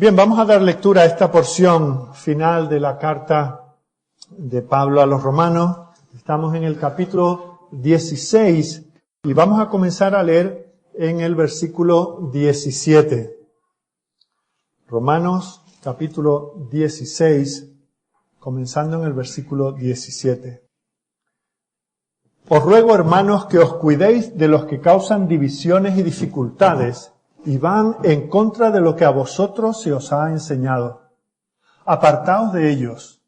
Bien, vamos a dar lectura a esta porción final de la carta de Pablo a los Romanos. Estamos en el capítulo 16 y vamos a comenzar a leer en el versículo 17. Romanos capítulo 16, comenzando en el versículo 17. Os ruego, hermanos, que os cuidéis de los que causan divisiones y dificultades y van en contra de lo que a vosotros se os ha enseñado. Apartaos de ellos.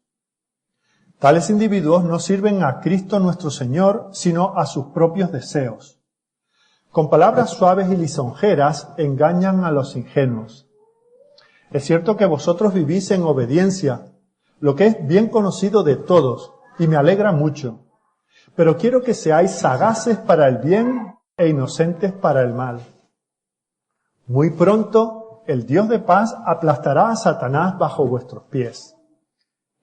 Tales individuos no sirven a Cristo nuestro Señor, sino a sus propios deseos. Con palabras suaves y lisonjeras engañan a los ingenuos. Es cierto que vosotros vivís en obediencia, lo que es bien conocido de todos, y me alegra mucho. Pero quiero que seáis sagaces para el bien e inocentes para el mal. Muy pronto el Dios de paz aplastará a Satanás bajo vuestros pies.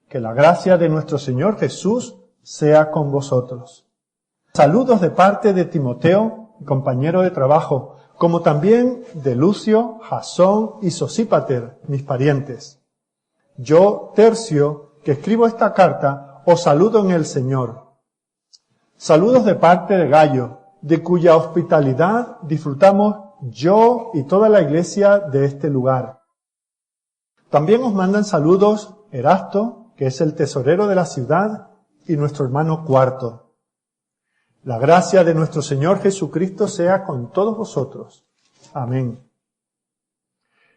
Que la gracia de nuestro Señor Jesús sea con vosotros. Saludos de parte de Timoteo, compañero de trabajo, como también de Lucio, Jasón y Sosípater, mis parientes. Yo, Tercio, que escribo esta carta, os saludo en el Señor. Saludos de parte de Gayo, de cuya hospitalidad disfrutamos yo y toda la iglesia de este lugar. También os mandan saludos Erasto, que es el tesorero de la ciudad, y nuestro hermano Cuarto. La gracia de nuestro Señor Jesucristo sea con todos vosotros. Amén.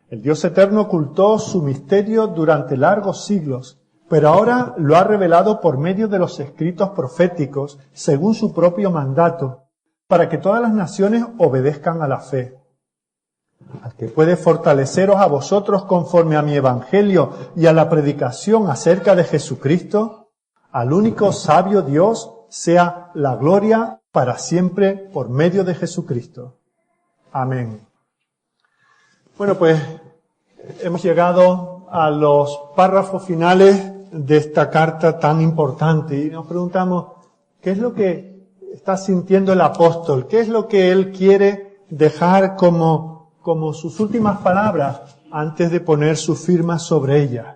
El Dios eterno ocultó su misterio durante largos siglos, pero ahora lo ha revelado por medio de los escritos proféticos, según su propio mandato, para que todas las naciones obedezcan a la fe. Al que puede fortaleceros a vosotros conforme a mi evangelio y a la predicación acerca de Jesucristo, al único sabio Dios sea la gloria para siempre por medio de Jesucristo. Amén. Bueno, pues hemos llegado a los párrafos finales de esta carta tan importante y nos preguntamos, ¿qué es lo que está sintiendo el apóstol? ¿Qué es lo que él quiere dejar como sus últimas palabras antes de poner su firma sobre ellas?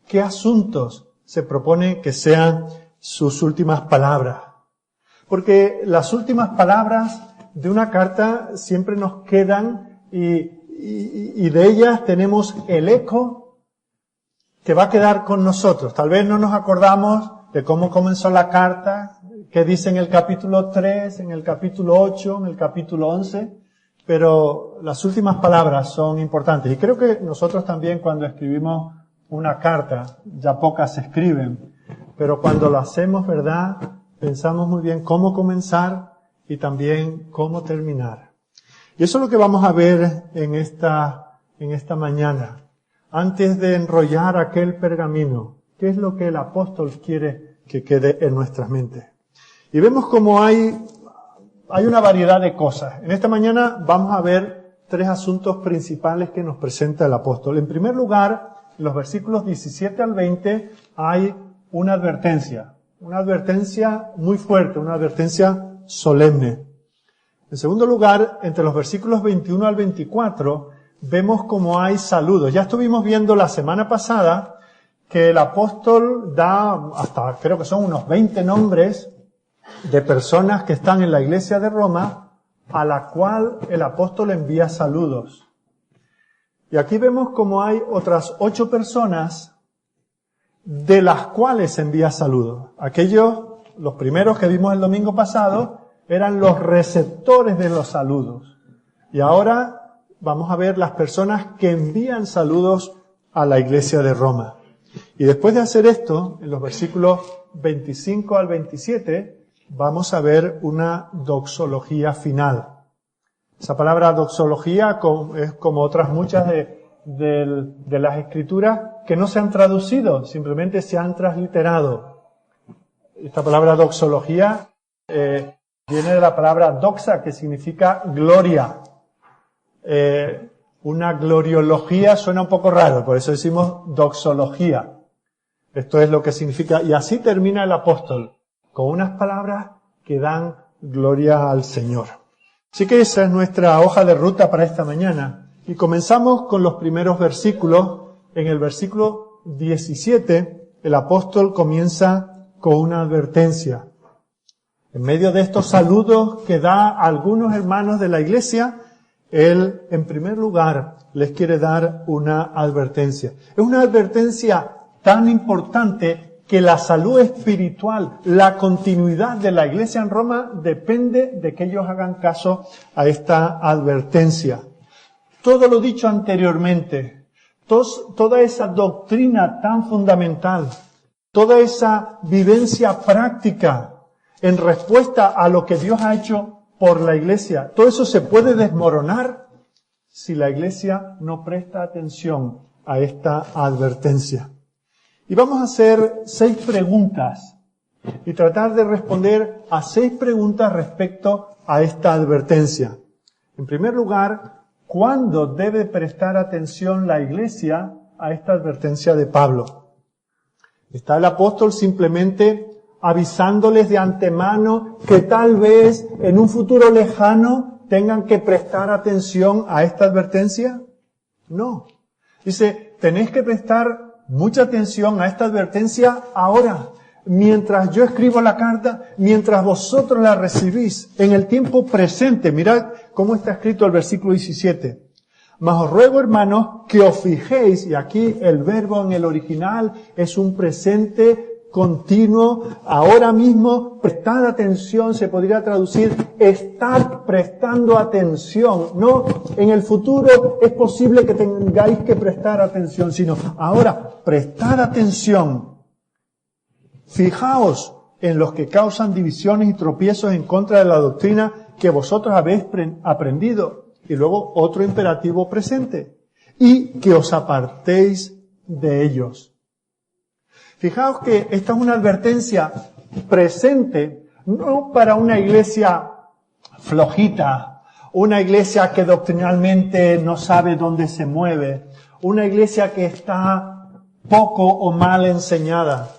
¿Qué asuntos se propone que sean sus últimas palabras? Porque las últimas palabras de una carta siempre nos quedan y de ellas tenemos el eco que va a quedar con nosotros. Tal vez no nos acordamos de cómo comenzó la carta, qué dice en el capítulo 3, en el capítulo 8, en el capítulo 11, pero las últimas palabras son importantes. Y creo que nosotros también cuando escribimos una carta, ya pocas se escriben, pero cuando lo hacemos, ¿verdad?, pensamos muy bien cómo comenzar y también cómo terminar. Y eso es lo que vamos a ver en esta mañana. Antes de enrollar aquel pergamino, ¿qué es lo que el apóstol quiere que quede en nuestras mentes? Y vemos cómo hay una variedad de cosas. En esta mañana vamos a ver tres asuntos principales que nos presenta el apóstol. En primer lugar, en los versículos 17 al 20 hay una advertencia muy fuerte, una advertencia solemne. En segundo lugar, entre los versículos 21 al 24, vemos cómo hay saludos. Ya estuvimos viendo la semana pasada que el apóstol da hasta, creo que son unos 20 nombres de personas que están en la iglesia de Roma, a la cual el apóstol envía saludos. Y aquí vemos cómo hay otras 8 personas de las cuales envía saludos. Aquellos, los primeros que vimos el domingo pasado, eran los receptores de los saludos. Y ahora vamos a ver las personas que envían saludos a la iglesia de Roma. Y después de hacer esto, en los versículos 25 al 27, vamos a ver una doxología final. Esa palabra doxología es como otras muchas de las escrituras que no se han traducido, simplemente se han transliterado. Esta palabra doxología viene de la palabra doxa, que significa gloria. Una gloriología suena un poco raro, por eso decimos doxología. Esto es lo que significa, y así termina el apóstol, con unas palabras que dan gloria al Señor. Así que esa es nuestra hoja de ruta para esta mañana. Y comenzamos con los primeros versículos. En el versículo 17, el apóstol comienza con una advertencia. En medio de estos saludos que da a algunos hermanos de la iglesia, él, en primer lugar, les quiere dar una advertencia. Es una advertencia tan importante que la salud espiritual, la continuidad de la iglesia en Roma depende de que ellos hagan caso a esta advertencia. Todo lo dicho anteriormente, toda esa doctrina tan fundamental, toda esa vivencia práctica en respuesta a lo que Dios ha hecho por la iglesia, todo eso se puede desmoronar si la iglesia no presta atención a esta advertencia. Y vamos a hacer 6 preguntas y tratar de responder a 6 preguntas respecto a esta advertencia. En primer lugar, ¿cuándo debe prestar atención la iglesia a esta advertencia de Pablo? ¿Está el apóstol simplemente avisándoles de antemano que tal vez en un futuro lejano tengan que prestar atención a esta advertencia? No. Dice, tenéis que prestar mucha atención a esta advertencia ahora, mientras yo escribo la carta, mientras vosotros la recibís, en el tiempo presente. Mirad cómo está escrito el versículo 17. Mas os ruego, hermanos, que os fijéis, y aquí el verbo en el original es un presente continuo, ahora mismo, prestad atención, se podría traducir, estad prestando atención. No, en el futuro es posible que tengáis que prestar atención, sino ahora, prestad atención. Fijaos en los que causan divisiones y tropiezos en contra de la doctrina que vosotros habéis aprendido. Y luego otro imperativo presente. Y que os apartéis de ellos. Fijaos que esta es una advertencia presente, no para una iglesia flojita, una iglesia que doctrinalmente no sabe dónde se mueve, una iglesia que está poco o mal enseñada.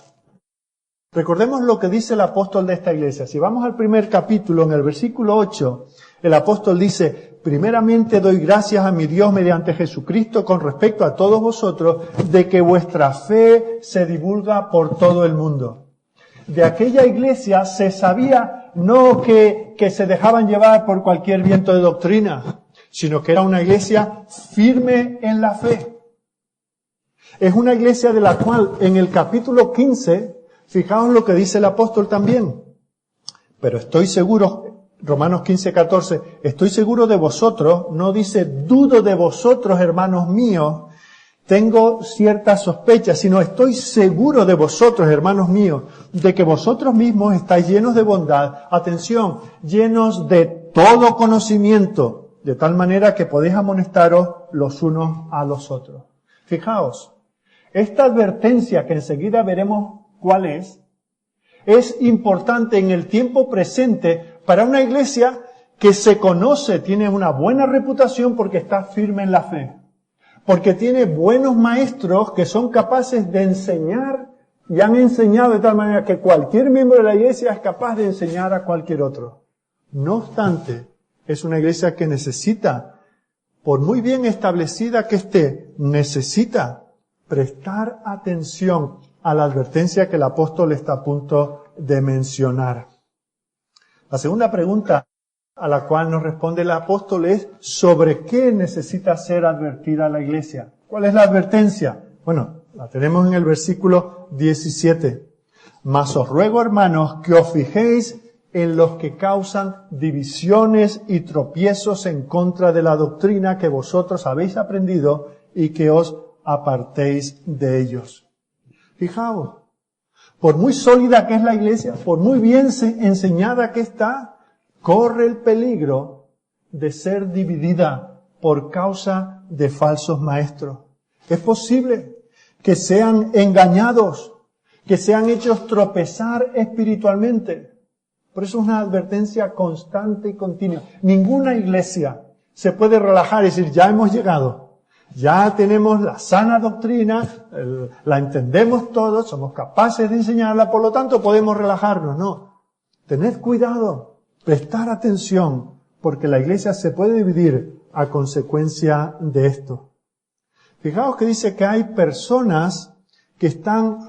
Recordemos lo que dice el apóstol de esta iglesia. Si vamos al primer capítulo, en el versículo 8, el apóstol dice, primeramente doy gracias a mi Dios mediante Jesucristo con respecto a todos vosotros, de que vuestra fe se divulga por todo el mundo. De aquella iglesia se sabía no que se dejaban llevar por cualquier viento de doctrina, sino que era una iglesia firme en la fe. Es una iglesia de la cual en el capítulo 15, fijaos lo que dice el apóstol también. Pero estoy seguro, Romanos 15:14, estoy seguro de vosotros, no dice dudo de vosotros, hermanos míos, tengo ciertas sospechas, sino estoy seguro de vosotros, hermanos míos, de que vosotros mismos estáis llenos de bondad, atención, llenos de todo conocimiento, de tal manera que podéis amonestaros los unos a los otros. Fijaos, esta advertencia que enseguida veremos cuál es importante en el tiempo presente para una iglesia que se conoce, tiene una buena reputación porque está firme en la fe, porque tiene buenos maestros que son capaces de enseñar y han enseñado de tal manera que cualquier miembro de la iglesia es capaz de enseñar a cualquier otro. No obstante, es una iglesia que necesita, por muy bien establecida que esté, necesita prestar atención a la advertencia que el apóstol está a punto de mencionar. La segunda pregunta a la cual nos responde el apóstol es ¿sobre qué necesita ser advertida la iglesia? ¿Cuál es la advertencia? Bueno, la tenemos en el versículo 17. Mas os ruego, hermanos, que os fijéis en los que causan divisiones y tropiezos en contra de la doctrina que vosotros habéis aprendido y que os apartéis de ellos. Fijaos, por muy sólida que es la iglesia, por muy bien enseñada que está, corre el peligro de ser dividida por causa de falsos maestros. Es posible que sean engañados, que sean hechos tropezar espiritualmente. Por eso es una advertencia constante y continua. Ninguna iglesia se puede relajar y decir, ya hemos llegado. Ya tenemos la sana doctrina, la entendemos todos, somos capaces de enseñarla, por lo tanto podemos relajarnos. No, tened cuidado, prestar atención, porque la iglesia se puede dividir a consecuencia de esto. Fijaos que dice que hay personas que están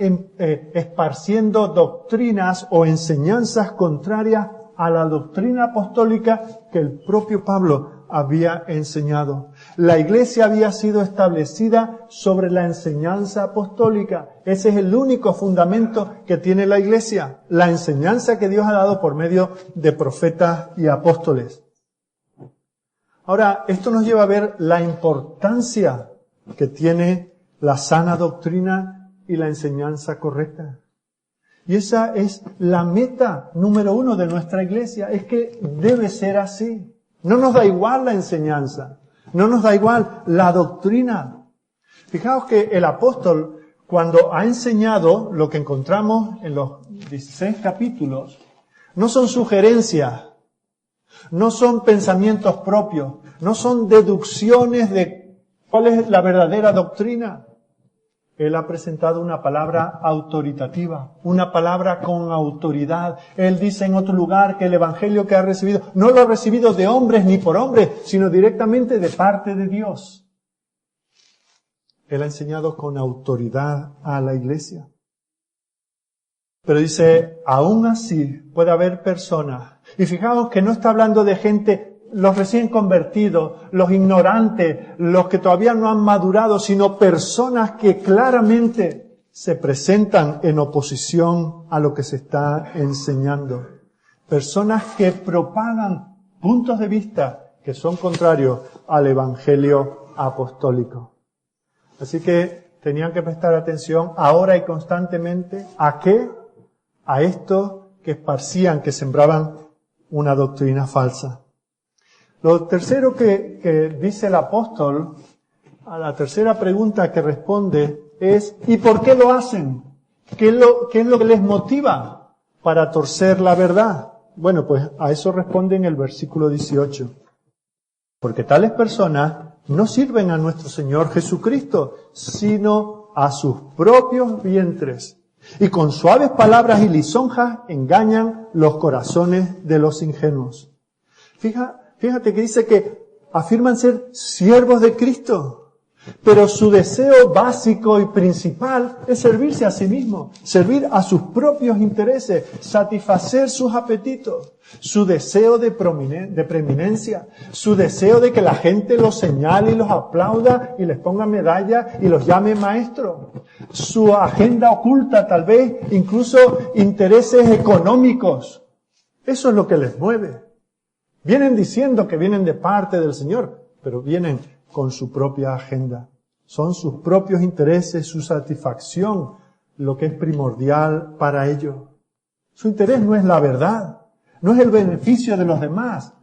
esparciendo doctrinas o enseñanzas contrarias a la doctrina apostólica que el propio Pablo había enseñado. La iglesia había sido establecida sobre la enseñanza apostólica. Ese es el único fundamento que tiene la iglesia, la enseñanza que Dios ha dado por medio de profetas y apóstoles. Ahora, esto nos lleva a ver la importancia que tiene la sana doctrina y la enseñanza correcta. Y esa es la meta número 1 de nuestra iglesia, es que debe ser así. No nos da igual la enseñanza, no nos da igual la doctrina. Fijaos que el apóstol, cuando ha enseñado lo que encontramos en los 16 capítulos, no son sugerencias, no son pensamientos propios, no son deducciones de cuál es la verdadera doctrina. Él ha presentado una palabra autoritativa, una palabra con autoridad. Él dice en otro lugar que el evangelio que ha recibido, no lo ha recibido de hombres ni por hombres, sino directamente de parte de Dios. Él ha enseñado con autoridad a la iglesia. Pero dice, aún así puede haber personas. Y fijaos que no está hablando de gente, los recién convertidos, los ignorantes, los que todavía no han madurado, sino personas que claramente se presentan en oposición a lo que se está enseñando. Personas que propagan puntos de vista que son contrarios al evangelio apostólico. Así que tenían que prestar atención ahora y constantemente ¿a qué? A estos que esparcían, que sembraban una doctrina falsa. Lo tercero que dice el apóstol, a la tercera pregunta que responde es ¿y por qué lo hacen? ¿Qué es lo que les motiva para torcer la verdad? Bueno, pues a eso responde en el versículo 18. Porque tales personas no sirven a nuestro Señor Jesucristo, sino a sus propios vientres. Y con suaves palabras y lisonjas engañan los corazones de los ingenuos. Fíjate que dice que afirman ser siervos de Cristo, pero su deseo básico y principal es servirse a sí mismo, servir a sus propios intereses, satisfacer sus apetitos, su deseo de preeminencia, su deseo de que la gente los señale y los aplauda y les ponga medallas y los llame maestros, su agenda oculta tal vez, incluso intereses económicos. Eso es lo que les mueve. Vienen diciendo que vienen de parte del Señor, pero vienen con su propia agenda. Son sus propios intereses, su satisfacción, lo que es primordial para ellos. Su interés no es la verdad, no es el beneficio de los demás.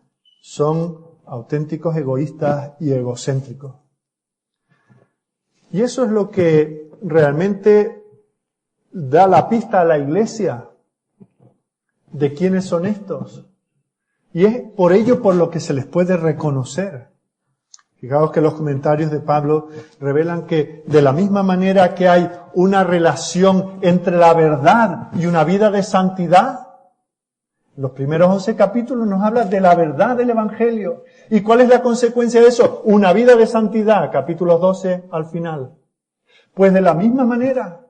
Son auténticos egoístas y egocéntricos. Y eso es lo que realmente da la pista a la iglesia de quiénes son estos. Y es por ello por lo que se les puede reconocer. Fijaos que los comentarios de Pablo revelan que de la misma manera que hay una relación entre la verdad y una vida de santidad, los primeros 11 capítulos nos habla de la verdad del Evangelio. ¿Y cuál es la consecuencia de eso? Una vida de santidad, capítulos 12 al final. Pues de la misma manera,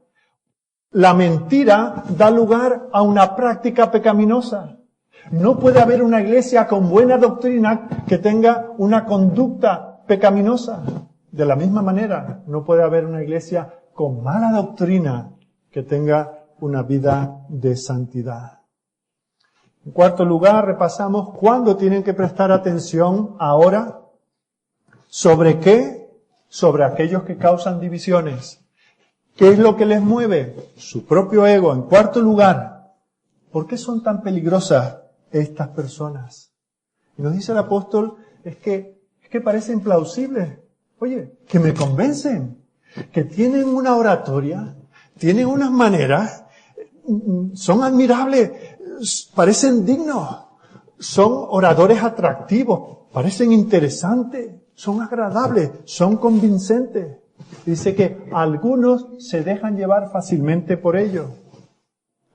la mentira da lugar a una práctica pecaminosa. No puede haber una iglesia con buena doctrina que tenga una conducta pecaminosa. De la misma manera, no puede haber una iglesia con mala doctrina que tenga una vida de santidad. En cuarto lugar, repasamos cuándo tienen que prestar atención ahora. ¿Sobre qué? Sobre aquellos que causan divisiones. ¿Qué es lo que les mueve? Su propio ego. En cuarto lugar, ¿por qué son tan peligrosas estas personas? Y nos dice el apóstol, es que parecen plausibles. Oye, que me convencen, que tienen una oratoria, tienen unas maneras, son admirables, parecen dignos, son oradores atractivos, parecen interesantes, son agradables, son convincentes. Dice que algunos se dejan llevar fácilmente por ellos.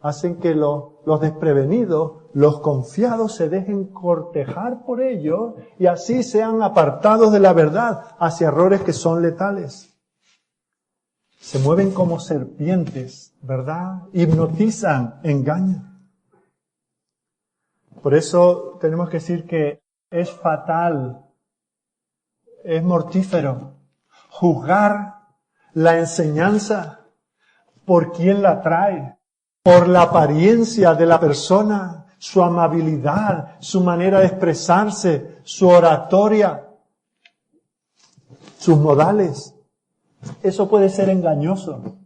hacen que los desprevenidos, los confiados se dejen cortejar por ellos y así sean apartados de la verdad hacia errores que son letales. Se mueven como serpientes, ¿verdad? Hipnotizan, engañan. Por eso tenemos que decir que es fatal, es mortífero juzgar la enseñanza por quién la trae, por la apariencia de la persona, su amabilidad, su manera de expresarse, su oratoria, sus modales. Eso puede ser engañoso.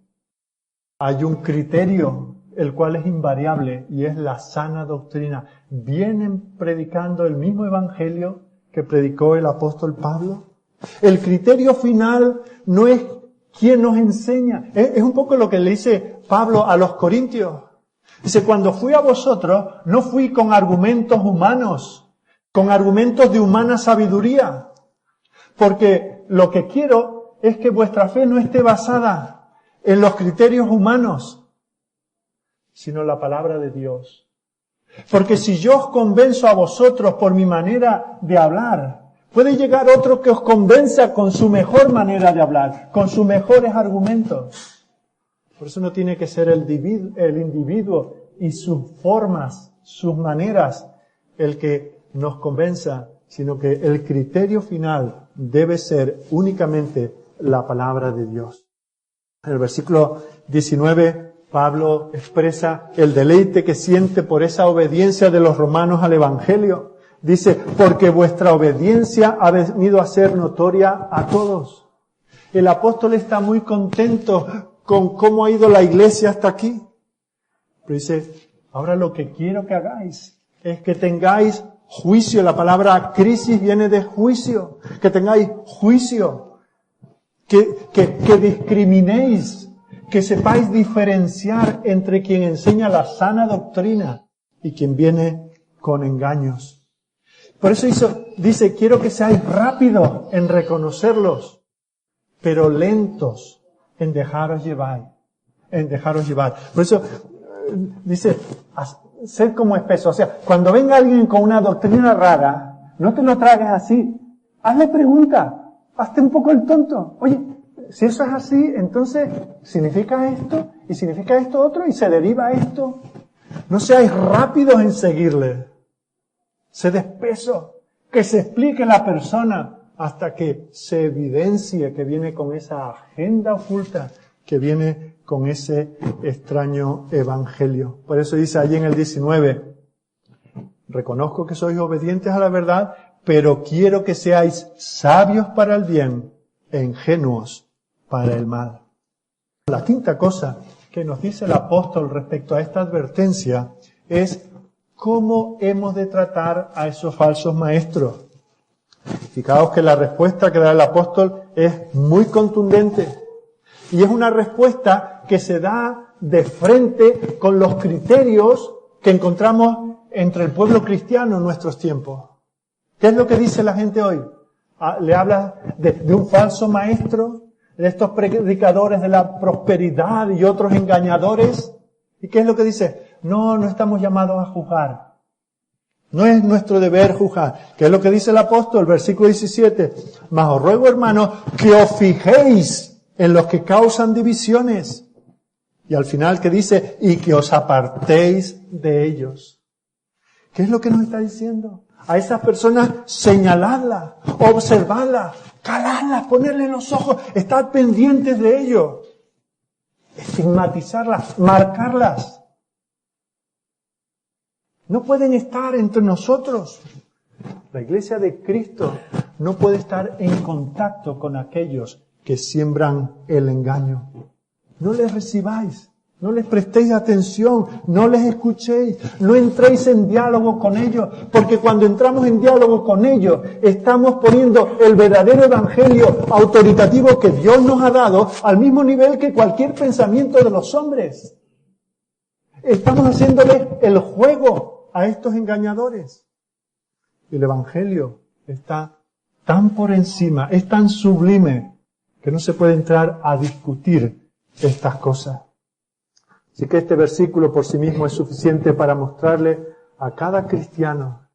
Hay un criterio, el cual es invariable, y es la sana doctrina. Vienen predicando el mismo evangelio que predicó el apóstol Pablo. El criterio final no es quién nos enseña. Es un poco lo que le dice Pablo a los corintios. Dice, cuando fui a vosotros, no fui con argumentos humanos, con argumentos de humana sabiduría. Porque lo que quiero es que vuestra fe no esté basada en los criterios humanos, sino en la palabra de Dios. Porque si yo os convenzo a vosotros por mi manera de hablar, puede llegar otro que os convenza con su mejor manera de hablar, con sus mejores argumentos. Por eso no tiene que ser el individuo y sus formas, sus maneras, el que nos convenza, sino que el criterio final debe ser únicamente la palabra de Dios. En el versículo 19, Pablo expresa el deleite que siente por esa obediencia de los romanos al Evangelio. Dice, porque vuestra obediencia ha venido a ser notoria a todos. El apóstol está muy contento con cómo ha ido la iglesia hasta aquí. Pero dice, ahora lo que quiero que hagáis es que tengáis juicio. La palabra crisis viene de juicio. Que tengáis juicio. Que discriminéis. Que sepáis diferenciar entre quien enseña la sana doctrina y quien viene con engaños. Por eso dice, quiero que seáis rápidos en reconocerlos, pero lentos en dejaros llevar. Por eso dice, sed como espeso. O sea, cuando venga alguien con una doctrina rara, no te lo tragues así. Hazle pregunta. Hazte un poco el tonto. Oye, si eso es así, entonces significa esto y significa esto otro y se deriva esto. No seáis rápidos en seguirle. Sed espeso. Que se explique la persona hasta que se evidencie que viene con esa agenda oculta, que viene con ese extraño evangelio. Por eso dice allí en el 19, reconozco que sois obedientes a la verdad, pero quiero que seáis sabios para el bien e ingenuos para el mal. La quinta cosa que nos dice el apóstol respecto a esta advertencia es cómo hemos de tratar a esos falsos maestros. Fijaos que la respuesta que da el apóstol es muy contundente y es una respuesta que se da de frente con los criterios que encontramos entre el pueblo cristiano en nuestros tiempos. ¿Qué es lo que dice la gente hoy? Le habla de un falso maestro, de estos predicadores de la prosperidad y otros engañadores. ¿Y qué es lo que dice? No estamos llamados a juzgar. No es nuestro deber juzgar. ¿Qué es lo que dice el apóstol? Versículo 17. Mas os ruego, hermanos, que os fijéis en los que causan divisiones. Y al final que dice, y que os apartéis de ellos. ¿Qué es lo que nos está diciendo? A esas personas señaladlas, observadlas, calarlas, ponerles los ojos, estar pendientes de ellos. Estigmatizarlas, marcarlas. No pueden estar entre nosotros. La iglesia de Cristo no puede estar en contacto con aquellos que siembran el engaño. No les recibáis, no les prestéis atención, no les escuchéis, no entréis en diálogo con ellos, porque cuando entramos en diálogo con ellos, estamos poniendo el verdadero evangelio autoritativo que Dios nos ha dado al mismo nivel que cualquier pensamiento de los hombres. Estamos haciéndoles el juego a estos engañadores. El evangelio está tan por encima, es tan sublime, que no se puede entrar a discutir estas cosas. Así que este versículo por sí mismo es suficiente para mostrarle a cada cristiano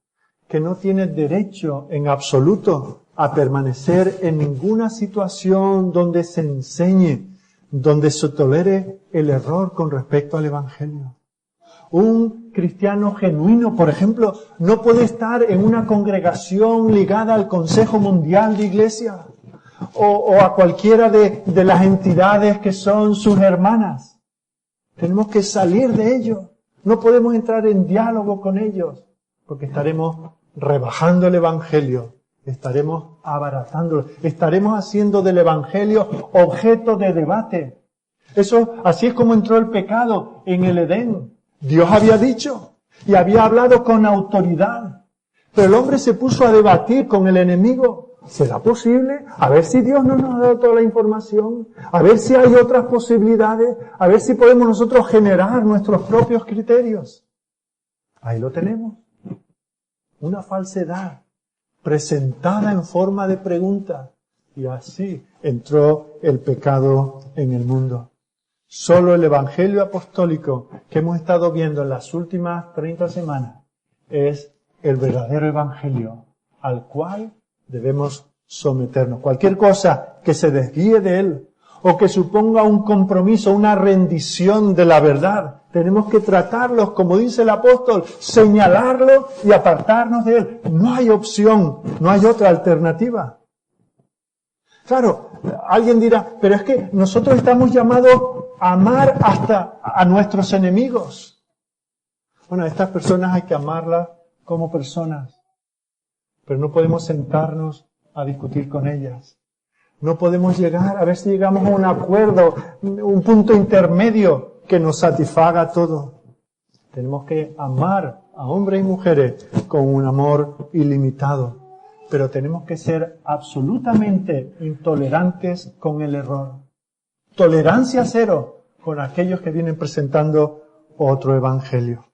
que no tiene derecho en absoluto a permanecer en ninguna situación donde se enseñe, donde se tolere el error con respecto al Evangelio. Un cristiano genuino, por ejemplo, no puede estar en una congregación ligada al Consejo Mundial de Iglesia o a cualquiera de las entidades que son sus hermanas. Tenemos que salir de ellos. No podemos entrar en diálogo con ellos porque estaremos rebajando el Evangelio, estaremos abaratándolo, estaremos haciendo del Evangelio objeto de debate. Así es como entró el pecado en el Edén. Dios había dicho y había hablado con autoridad, pero el hombre se puso a debatir con el enemigo. ¿Será posible? A ver si Dios no nos ha dado toda la información, a ver si hay otras posibilidades, a ver si podemos nosotros generar nuestros propios criterios. Ahí lo tenemos. Una falsedad presentada en forma de pregunta. Y así entró el pecado en el mundo. Solo el Evangelio apostólico que hemos estado viendo en las últimas 30 semanas es el verdadero Evangelio al cual debemos someternos. Cualquier cosa que se desvíe de él o que suponga un compromiso, una rendición de la verdad, tenemos que tratarlos, como dice el apóstol, señalarlo y apartarnos de él. No hay opción, no hay otra alternativa. Claro, alguien dirá, pero es que nosotros estamos llamados a amar hasta a nuestros enemigos. Bueno, a estas personas hay que amarlas como personas, pero no podemos sentarnos a discutir con ellas. No podemos llegar, a ver si llegamos a un acuerdo, un punto intermedio que nos satisfaga todo. Tenemos que amar a hombres y mujeres con un amor ilimitado, pero tenemos que ser absolutamente intolerantes con el error. Tolerancia cero con aquellos que vienen presentando otro evangelio.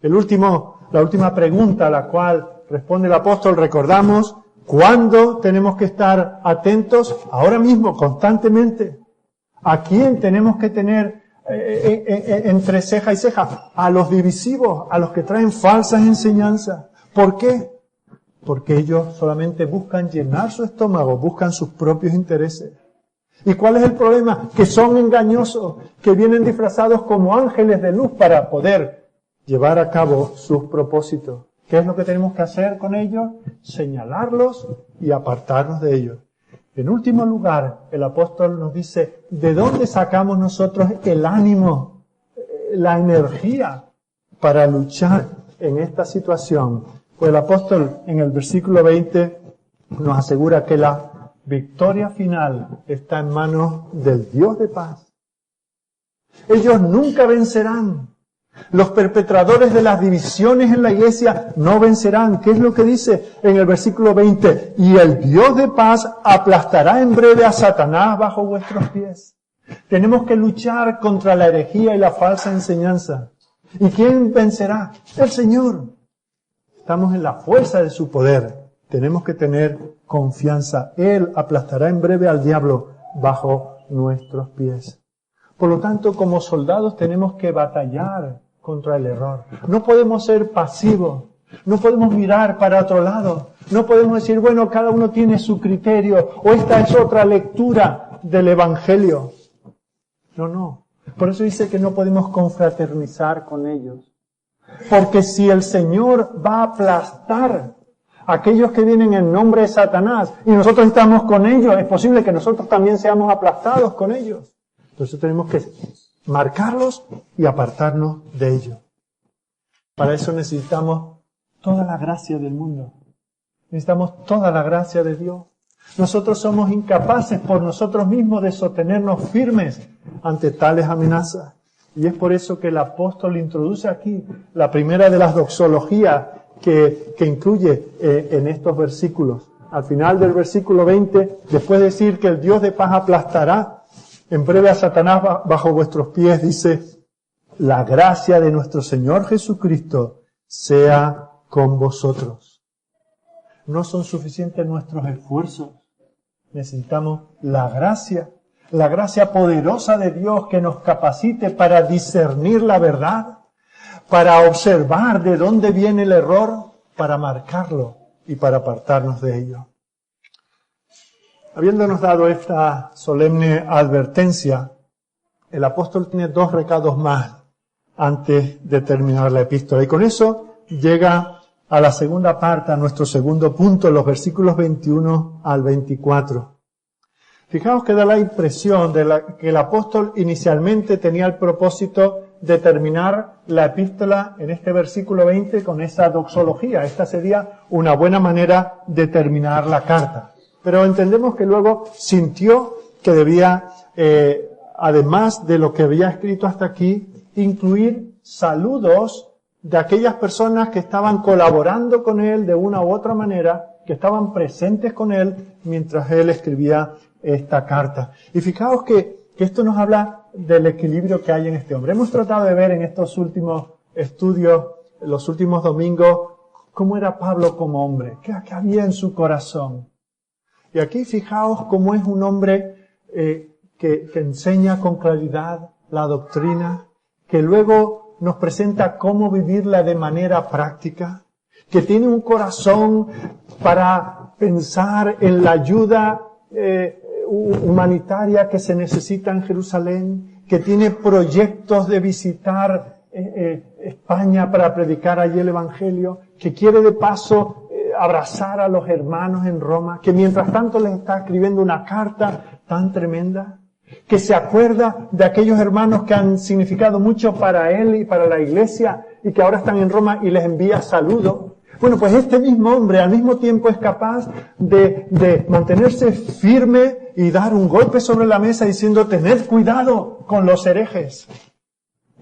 La última pregunta a la cual responde el apóstol, recordamos, ¿cuándo tenemos que estar atentos? Ahora mismo, constantemente. ¿A quién tenemos que tener entre ceja y ceja? A los divisivos, a los que traen falsas enseñanzas. ¿Por qué? Porque ellos solamente buscan llenar su estómago, buscan sus propios intereses. ¿Y cuál es el problema? Que son engañosos, que vienen disfrazados como ángeles de luz para poder llevar a cabo sus propósitos. ¿Qué es lo que tenemos que hacer con ellos? Señalarlos y apartarnos de ellos. En último lugar, el apóstol nos dice, ¿de dónde sacamos nosotros el ánimo, la energía para luchar en esta situación? Pues el apóstol en el versículo 20 nos asegura que la victoria final está en manos del Dios de paz. Ellos nunca vencerán. Los perpetradores de las divisiones en la iglesia no vencerán. ¿Qué es lo que dice en el versículo 20? Y el Dios de paz aplastará en breve a Satanás bajo vuestros pies. Tenemos que luchar contra la herejía y la falsa enseñanza. ¿Y quién vencerá? El Señor. Estamos en la fuerza de su poder. Tenemos que tener confianza. Él aplastará en breve al diablo bajo nuestros pies. Por lo tanto, como soldados tenemos que batallar contra el error. No podemos ser pasivos. No podemos mirar para otro lado. No podemos decir, bueno, cada uno tiene su criterio o esta es otra lectura del Evangelio. No. Por eso dice que no podemos confraternizar con ellos. Porque si el Señor va a aplastar a aquellos que vienen en nombre de Satanás y nosotros estamos con ellos, es posible que nosotros también seamos aplastados con ellos. Entonces tenemos que marcarlos y apartarnos de ellos. Para eso necesitamos toda la gracia del mundo. Necesitamos toda la gracia de Dios. Nosotros somos incapaces por nosotros mismos de sostenernos firmes ante tales amenazas. Y es por eso que el apóstol introduce aquí la primera de las doxologías que incluye en estos versículos. Al final del versículo 20, después de decir que el Dios de paz aplastará en breve a Satanás bajo vuestros pies, dice, la gracia de nuestro Señor Jesucristo sea con vosotros. No son suficientes nuestros esfuerzos. Necesitamos la gracia la gracia poderosa de Dios que nos capacite para discernir la verdad, para observar de dónde viene el error, para marcarlo y para apartarnos de ello. Habiéndonos dado esta solemne advertencia, el apóstol tiene 2 recados más antes de terminar la epístola. Y con eso llega a la segunda parte, a nuestro segundo punto, los versículos 21 al 24. Fijaos que da la impresión que el apóstol inicialmente tenía el propósito de terminar la epístola en este versículo 20 con esa doxología. Esta sería una buena manera de terminar la carta. Pero entendemos que luego sintió que debía, además de lo que había escrito hasta aquí, incluir saludos de aquellas personas que estaban colaborando con él de una u otra manera, que estaban presentes con él mientras él escribía esta carta. Y fijaos que esto nos habla del equilibrio que hay en este hombre. Hemos tratado de ver en estos últimos estudios, los últimos domingos, cómo era Pablo como hombre, qué había en su corazón. Y aquí fijaos cómo es un hombre que enseña con claridad la doctrina, que luego nos presenta cómo vivirla de manera práctica, que tiene un corazón para pensar en la ayuda humanitaria que se necesita en Jerusalén, que tiene proyectos de visitar España para predicar allí el Evangelio, que quiere de paso abrazar a los hermanos en Roma, que mientras tanto les está escribiendo una carta tan tremenda, que se acuerda de aquellos hermanos que han significado mucho para él y para la iglesia y que ahora están en Roma y les envía saludos. Bueno, pues este mismo hombre al mismo tiempo es capaz de mantenerse firme y dar un golpe sobre la mesa diciendo, tened cuidado con los herejes.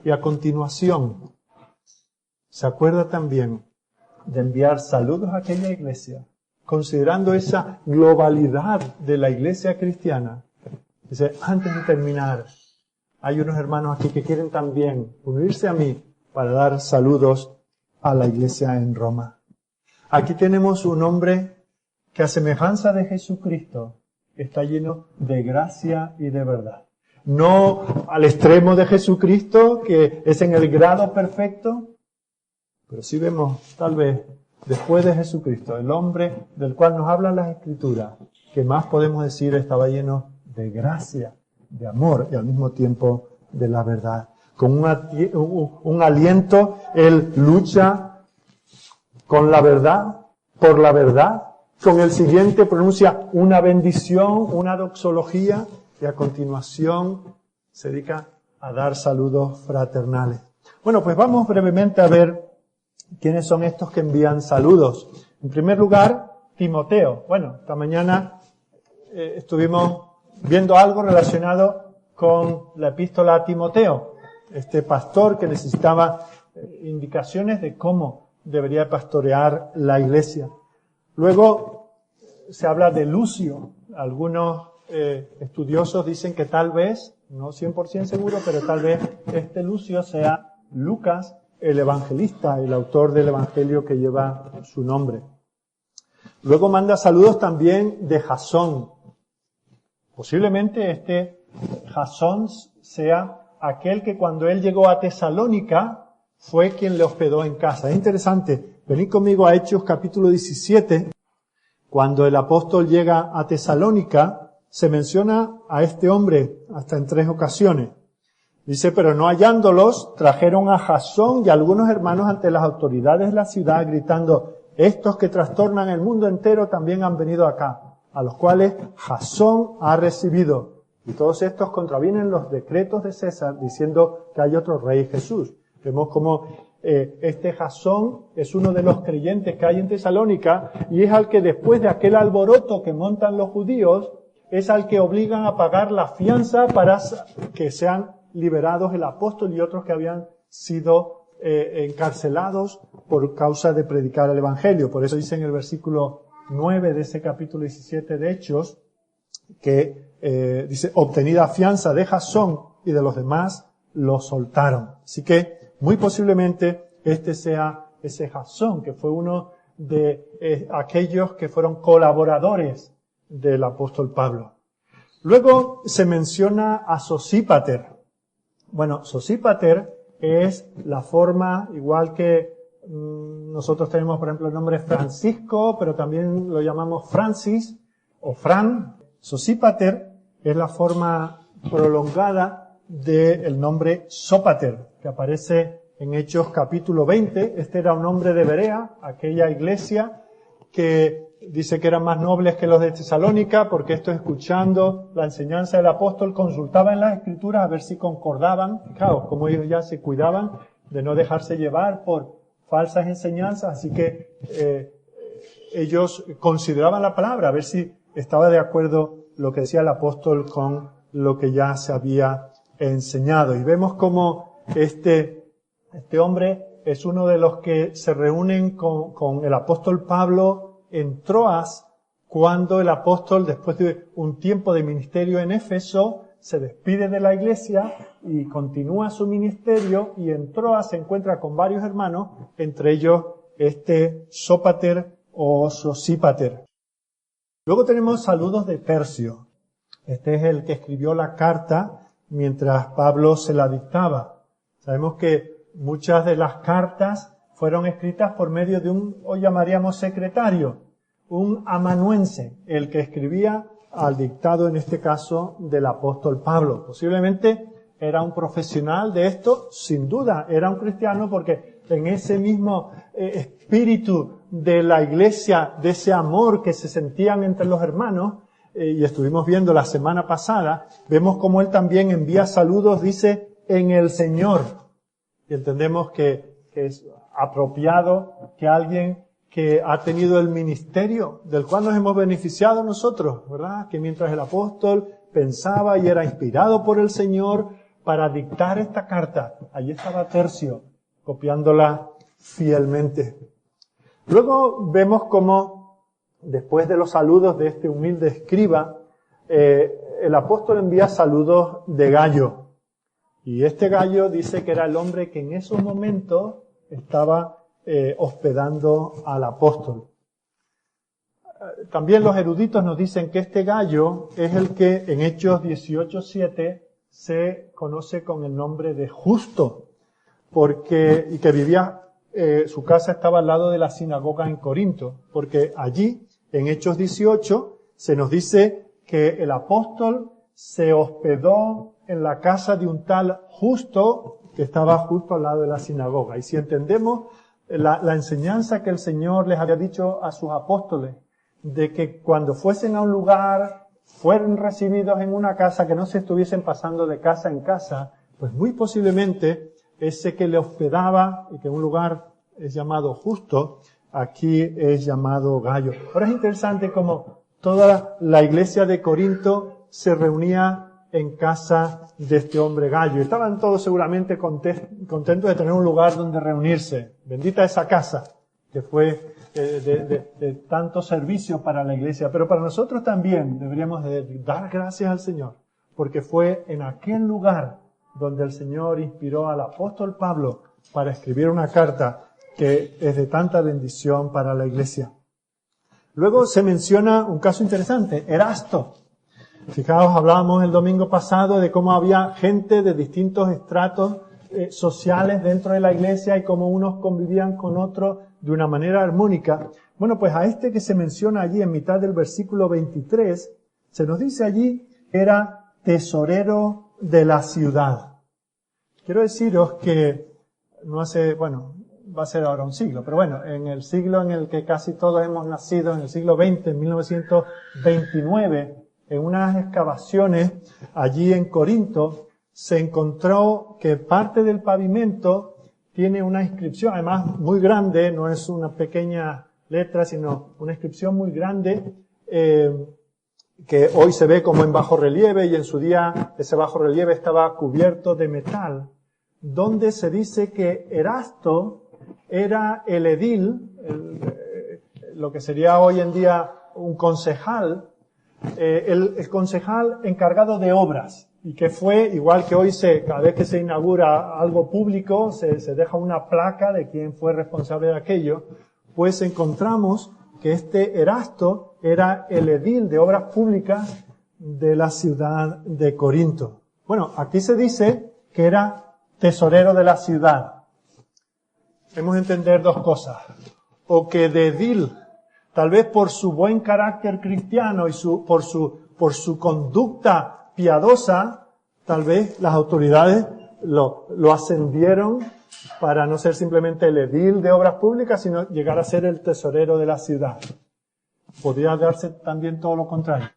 Y a continuación, se acuerda también de enviar saludos a aquella iglesia, considerando esa globalidad de la iglesia cristiana. Dice, antes de terminar, hay unos hermanos aquí que quieren también unirse a mí para dar saludos a la iglesia en Roma. Aquí tenemos un hombre que a semejanza de Jesucristo está lleno de gracia y de verdad. No al extremo de Jesucristo, que es en el grado perfecto, pero sí vemos, tal vez, después de Jesucristo, el hombre del cual nos hablan las Escrituras, que más podemos decir estaba lleno de gracia, de amor y al mismo tiempo de la verdad. Con un aliento, él lucha con la verdad, por la verdad. Con el siguiente pronuncia una bendición, una doxología, y a continuación se dedica a dar saludos fraternales. Bueno, pues vamos brevemente a ver quiénes son estos que envían saludos. En primer lugar, Timoteo. Bueno, esta mañana estuvimos viendo algo relacionado con la epístola a Timoteo, este pastor que necesitaba indicaciones de cómo debería pastorear la iglesia. Luego se habla de Lucio. Algunos estudiosos dicen que tal vez, no 100% seguro, pero tal vez este Lucio sea Lucas, el evangelista, el autor del evangelio que lleva su nombre. Luego manda saludos también de Jasón. Posiblemente este Jasón sea aquel que cuando él llegó a Tesalónica fue quien le hospedó en casa. Es interesante. Venid conmigo a Hechos capítulo 17. Cuando el apóstol llega a Tesalónica, se menciona a este hombre hasta en 3 ocasiones. Dice, pero no hallándolos, trajeron a Jasón y a algunos hermanos ante las autoridades de la ciudad, gritando, estos que trastornan el mundo entero también han venido acá, a los cuales Jasón ha recibido. Y todos estos contravienen los decretos de César, diciendo que hay otro rey, Jesús. Vemos como este Jasón es uno de los creyentes que hay en Tesalónica y es al que después de aquel alboroto que montan los judíos, es al que obligan a pagar la fianza para que sean liberados el apóstol y otros que habían sido encarcelados por causa de predicar el evangelio. Por eso dice en el versículo 9 de ese capítulo 17 de Hechos que dice, obtenida fianza de Jasón y de los demás, lo soltaron. Así que muy posiblemente este sea ese Jasón, que fue uno de aquellos que fueron colaboradores del apóstol Pablo. Luego se menciona a Sosípater. Bueno, Sosípater es la forma, igual que nosotros tenemos, por ejemplo, el nombre Francisco, pero también lo llamamos Francis o Fran. Sosípater es la forma prolongada del nombre Sópater, que aparece en Hechos capítulo 20. Este era un hombre de Berea, aquella iglesia que dice que eran más nobles que los de Tesalónica, porque esto, escuchando la enseñanza del apóstol, consultaban en las escrituras a ver si concordaban. Fijaos, como ellos ya se cuidaban de no dejarse llevar por falsas enseñanzas, así que ellos consideraban la palabra, a ver si estaba de acuerdo lo que decía el apóstol con lo que ya se había enseñado. Y vemos cómo este hombre es uno de los que se reúnen con el apóstol Pablo en Troas, cuando el apóstol, después de un tiempo de ministerio en Éfeso, se despide de la iglesia y continúa su ministerio, y en Troas se encuentra con varios hermanos, entre ellos Sópater o Sosípater. Luego tenemos saludos de Tercio. Este es el que escribió la carta mientras Pablo se la dictaba. Sabemos que muchas de las cartas fueron escritas por medio de hoy llamaríamos secretario, un amanuense, el que escribía al dictado, en este caso, del apóstol Pablo. Posiblemente era un profesional de esto, sin duda era un cristiano, porque en ese mismo espíritu de la iglesia, de ese amor que se sentían entre los hermanos, y estuvimos viendo la semana pasada, vemos cómo él también envía saludos, dice, en el Señor. Y entendemos que es apropiado que alguien que ha tenido el ministerio del cual nos hemos beneficiado nosotros, ¿verdad? Que mientras el apóstol pensaba y era inspirado por el Señor para dictar esta carta, allí estaba Tercio, copiándola fielmente. Luego vemos cómo, después de los saludos de este humilde escriba, el apóstol envía saludos de Gayo. Y este Gayo dice que era el hombre que en esos momentos estaba hospedando al apóstol. También los eruditos nos dicen que este Gayo es el que en Hechos 18:7 se conoce con el nombre de Justo, y que vivía, su casa estaba al lado de la sinagoga en Corinto, porque allí, en Hechos 18, se nos dice que el apóstol se hospedó en la casa de un tal Justo, que estaba justo al lado de la sinagoga. Y si entendemos la enseñanza que el Señor les había dicho a sus apóstoles, de que cuando fuesen a un lugar, fueran recibidos en una casa, que no se estuviesen pasando de casa en casa, pues muy posiblemente ese que le hospedaba, y que un lugar es llamado Justo, aquí es llamado Gayo. Ahora es interesante cómo toda la iglesia de Corinto se reunía en casa de este hombre Gayo. Estaban todos seguramente contentos de tener un lugar donde reunirse. Bendita esa casa, que fue de tanto servicio para la iglesia. Pero para nosotros también deberíamos de dar gracias al Señor, porque fue en aquel lugar donde el Señor inspiró al apóstol Pablo para escribir una carta que es de tanta bendición para la iglesia. Luego se menciona un caso interesante, Erasto. Fijaos, hablábamos el domingo pasado de cómo había gente de distintos estratos sociales dentro de la iglesia y cómo unos convivían con otros de una manera armónica. Bueno, pues a este que se menciona allí en mitad del versículo 23, se nos dice allí que era tesorero de la ciudad. Quiero deciros que va a ser ahora un siglo, pero bueno, en el siglo en el que casi todos hemos nacido, en el siglo XX, en 1929, en unas excavaciones allí en Corinto, se encontró que parte del pavimento tiene una inscripción, además muy grande, no es una pequeña letra, sino una inscripción muy grande, que hoy se ve como en bajo relieve, y en su día ese bajo relieve estaba cubierto de metal, donde se dice que Erasto era el edil, lo que sería hoy en día un concejal, el concejal encargado de obras, y que fue, igual que hoy cada vez que se inaugura algo público, se deja una placa de quién fue responsable de aquello, pues encontramos que este Erasto era el edil de obras públicas de la ciudad de Corinto. Bueno, aquí se dice que era tesorero de la ciudad. Debemos entender dos cosas. O que de edil, tal vez por su buen carácter cristiano y por su conducta piadosa, tal vez las autoridades lo ascendieron para no ser simplemente el edil de obras públicas, sino llegar a ser el tesorero de la ciudad. Podría darse también todo lo contrario.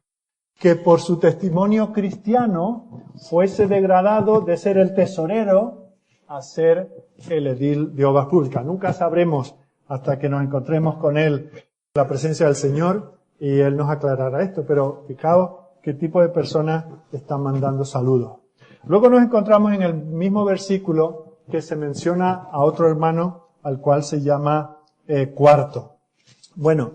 Que por su testimonio cristiano fuese degradado de ser el tesorero a ser el edil de obras públicas. Nunca sabremos hasta que nos encontremos con él en la presencia del Señor y él nos aclarará esto, pero fijaos qué tipo de personas están mandando saludos. Luego nos encontramos en el mismo versículo que se menciona a otro hermano al cual se llama Cuarto. Bueno,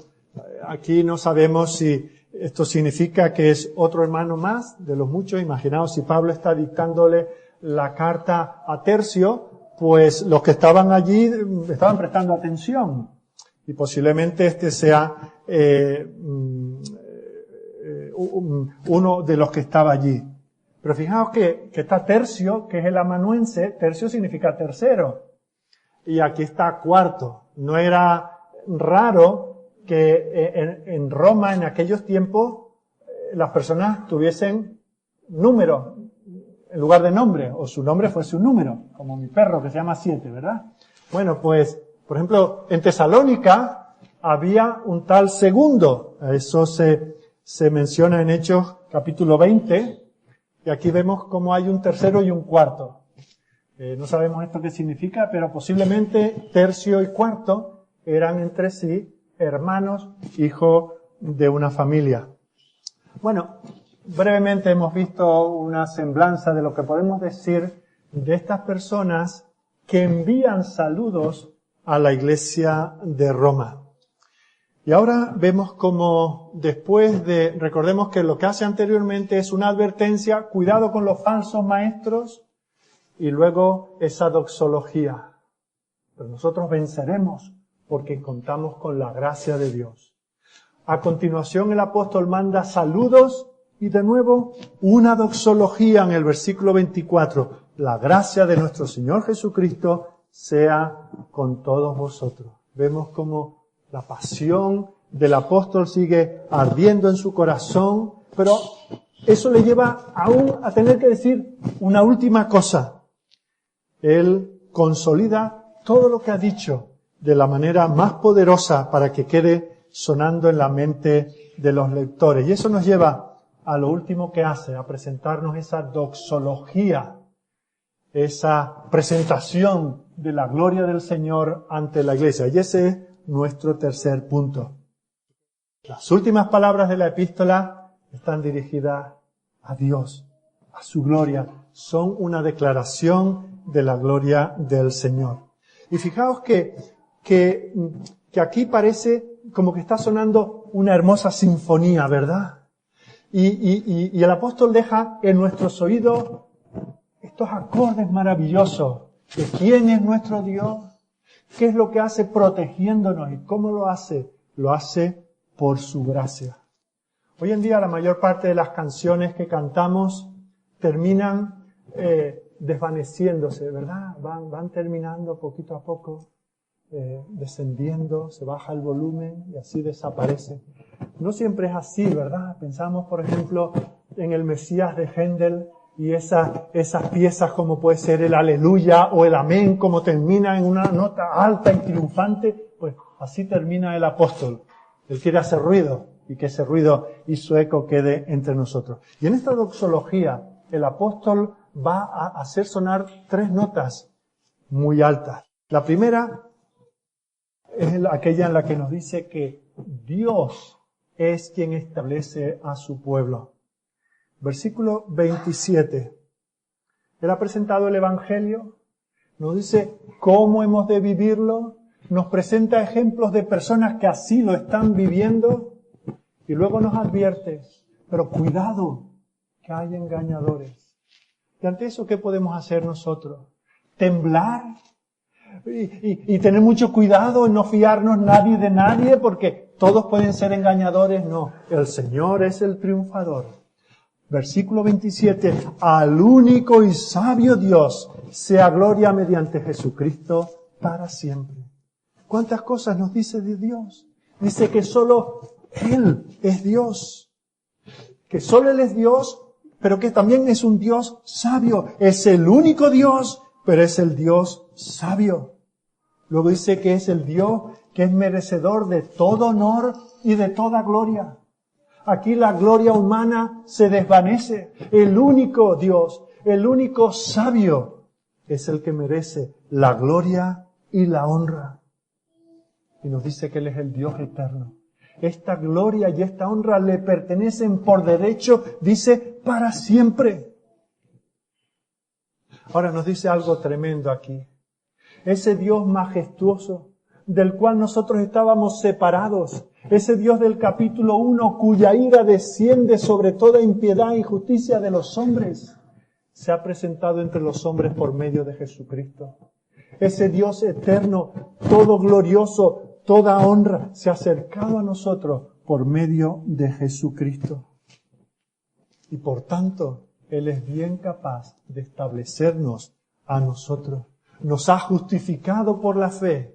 aquí no sabemos si esto significa que es otro hermano más de los muchos. Imaginaos si Pablo está dictándole la carta a Tercio, pues los que estaban allí estaban prestando atención. Y posiblemente este sea uno de los que estaba allí. Pero fijaos que está Tercio, que es el amanuense. Tercio significa tercero. Y aquí está Cuarto. No era raro que en Roma, en aquellos tiempos, las personas tuviesen números en lugar de nombre, o su nombre fuese un número, como mi perro que se llama 7, ¿verdad? Bueno, pues, por ejemplo, en Tesalónica había un tal Segundo. Eso se menciona en Hechos capítulo 20, y aquí vemos cómo hay un tercero y un cuarto. No sabemos esto qué significa, pero posiblemente Tercio y Cuarto eran entre sí hermanos, hijos de una familia. Bueno, brevemente hemos visto una semblanza de lo que podemos decir de estas personas que envían saludos a la iglesia de Roma. Y ahora vemos como recordemos que lo que hace anteriormente es una advertencia, cuidado con los falsos maestros, y luego esa doxología. Pero nosotros venceremos porque contamos con la gracia de Dios. A continuación el apóstol manda saludos y de nuevo una doxología en el versículo 24. La gracia de nuestro Señor Jesucristo sea con todos vosotros. Vemos como la pasión del apóstol sigue ardiendo en su corazón, pero eso le lleva aún a tener que decir una última cosa. Él consolida todo lo que ha dicho de la manera más poderosa para que quede sonando en la mente de los lectores. Y eso nos lleva a lo último que hace, a presentarnos esa doxología, esa presentación de la gloria del Señor ante la iglesia. Y ese es nuestro tercer punto. Las últimas palabras de la epístola están dirigidas a Dios, a su gloria. Son una declaración de la gloria del Señor. Y fijaos que aquí parece como que está sonando una hermosa sinfonía, ¿verdad? Y el apóstol deja en nuestros oídos estos acordes maravillosos de quién es nuestro Dios, qué es lo que hace protegiéndonos y cómo lo hace. Lo hace por su gracia. Hoy en día la mayor parte de las canciones que cantamos terminan desvaneciéndose, ¿verdad? Van terminando poquito a poco. Descendiendo, se baja el volumen y así desaparece. No siempre es así, ¿verdad? Pensamos, por ejemplo, en el Mesías de Händel y esas piezas como puede ser el Aleluya o el Amén, como termina en una nota alta y triunfante, pues así termina el apóstol. Él quiere hacer ruido y que ese ruido y su eco quede entre nosotros. Y en esta doxología, el apóstol va a hacer sonar 3 notas muy altas. La primera es aquella en la que nos dice que Dios es quien establece a su pueblo. Versículo 27. Él ha presentado el Evangelio, nos dice cómo hemos de vivirlo, nos presenta ejemplos de personas que así lo están viviendo y luego nos advierte, pero cuidado, que hay engañadores. Y ante eso, ¿qué podemos hacer nosotros? ¿Temblar? Y tener mucho cuidado en no fiarnos nadie de nadie porque todos pueden ser engañadores. No, el Señor es el triunfador. Versículo 27, al único y sabio Dios sea gloria mediante Jesucristo para siempre. ¿Cuántas cosas nos dice de Dios? Dice que solo Él es Dios. Que solo Él es Dios, pero que también es un Dios sabio. Es el único Dios, pero es el Dios sabio. Luego dice que es el Dios que es merecedor de todo honor y de toda gloria. Aquí la gloria humana se desvanece. El único Dios, el único sabio, es el que merece la gloria y la honra. Y nos dice que Él es el Dios eterno. Esta gloria y esta honra le pertenecen por derecho, dice, para siempre. Ahora nos dice algo tremendo aquí. Ese Dios majestuoso, del cual nosotros estábamos separados, ese Dios del capítulo 1, cuya ira desciende sobre toda impiedad e injusticia de los hombres, se ha presentado entre los hombres por medio de Jesucristo. Ese Dios eterno, todo glorioso, toda honra, se ha acercado a nosotros por medio de Jesucristo. Y por tanto, Él es bien capaz de establecernos a nosotros. Nos ha justificado por la fe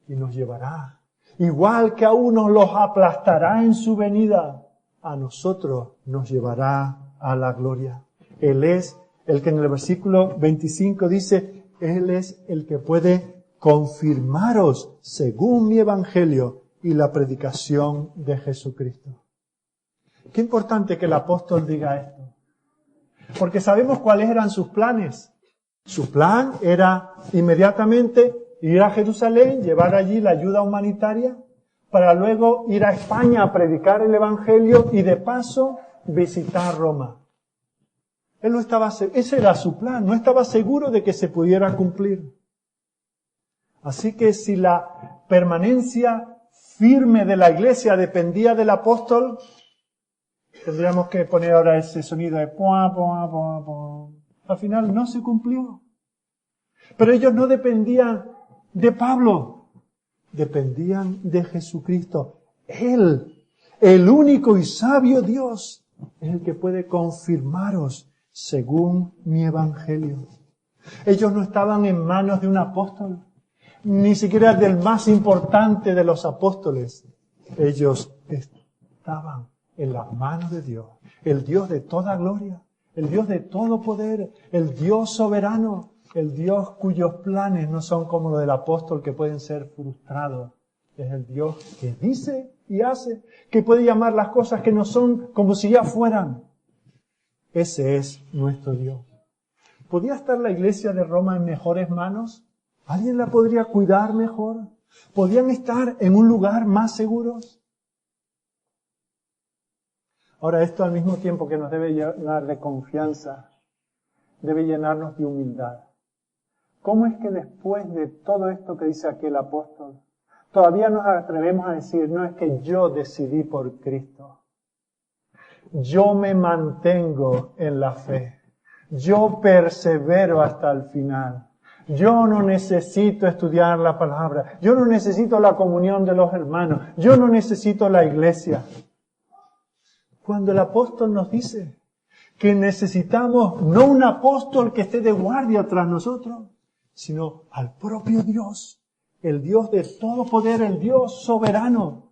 y nos llevará. Igual que a unos los aplastará en su venida, a nosotros nos llevará a la gloria. Él es el que en el versículo 25 dice, Él es el que puede confirmaros según mi evangelio y la predicación de Jesucristo. Qué importante que el apóstol diga esto. Porque sabemos cuáles eran sus planes. Su plan era inmediatamente ir a Jerusalén, llevar allí la ayuda humanitaria, para luego ir a España a predicar el evangelio y de paso visitar Roma. Él no estaba, ese era su plan, no estaba seguro de que se pudiera cumplir. Así que si la permanencia firme de la iglesia dependía del apóstol, tendríamos que poner ahora ese sonido de ¡pua, pua, pua, pua! Al final no se cumplió. Pero ellos no dependían de Pablo, dependían de Jesucristo. Él, el único y sabio Dios, es el que puede confirmaros según mi evangelio. Ellos no estaban en manos de un apóstol, ni siquiera del más importante de los apóstoles. Ellos estaban en las manos de Dios, el Dios de toda gloria, el Dios de todo poder, el Dios soberano, el Dios cuyos planes no son como los del apóstol que pueden ser frustrados. Es el Dios que dice y hace, que puede llamar las cosas que no son como si ya fueran. Ese es nuestro Dios. ¿Podría estar la iglesia de Roma en mejores manos? ¿Alguien la podría cuidar mejor? ¿Podrían estar en un lugar más seguros? Ahora, esto al mismo tiempo que nos debe llenar de confianza, debe llenarnos de humildad. ¿Cómo es que después de todo esto que dice aquí el apóstol, todavía nos atrevemos a decir, no es que yo decidí por Cristo? Yo me mantengo en la fe. Yo persevero hasta el final. Yo no necesito estudiar la palabra. Yo no necesito la comunión de los hermanos. Yo no necesito la iglesia. Cuando el apóstol nos dice que necesitamos no un apóstol que esté de guardia tras nosotros, sino al propio Dios, el Dios de todo poder, el Dios soberano.